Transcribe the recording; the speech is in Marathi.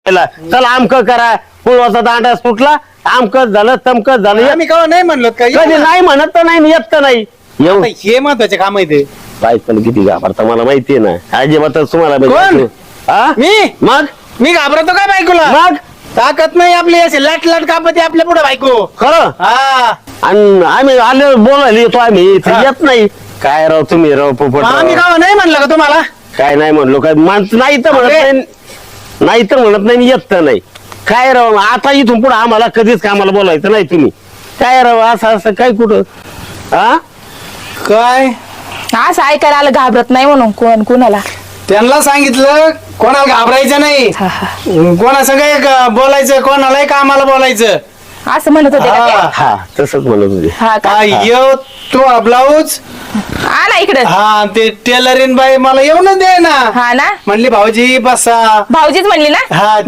चला आमकं करा पुळवाचा दांडा सुटला आमकं झालं तमकं झालं आम्ही का नाही म्हणलो का कधी नाही म्हणत तर नाही येत तर नाही येऊ आता हे महत्वाचे काम आहे ते. बायकोला किती घाबरता मला माहितीये ना अजिबात तुम्हाला कोण? हा? मी मग मी घाबरतो काय बायकोला मग ताकद नाही आपली असे लाट लाट कापते आपल्या पुढे बायको. खरं हा आणि आम्ही आले बोलायला येतो आम्ही इथे हा. येत नाही काय राव तुम्ही राव पोपट आम्ही राव. का नाही म्हणलं का तुम्हाला काय नाही म्हणलो काय माणसं नाही तर म्हणत अरे. नाही नाही तर म्हणत नाही येत तर नाही काय राव आता इथून पुढे आम्हाला कधीच कामाला बोलायचं नाही तुम्ही काय राव असं असं काय कुठं हा काय असं ऐकायला आलं घाबरत नाही म्हणून कोण कोणाला. त्यांना सांगितलं कोणाला घाबरायचं नाही हा, हा. कोणा सगळं बोलायचं कोणालाही कामाला बोलायचं. असं म्हणत होते का ते? हा. हा तसंच म्हणत होते हा का? हा येऊ तो ब्लाऊज आला इकडे. हा ते टेलरिन बाई मला येऊन दे ना हा ना म्हणली भाऊजी बसा भाऊजीच म्हणली ना हा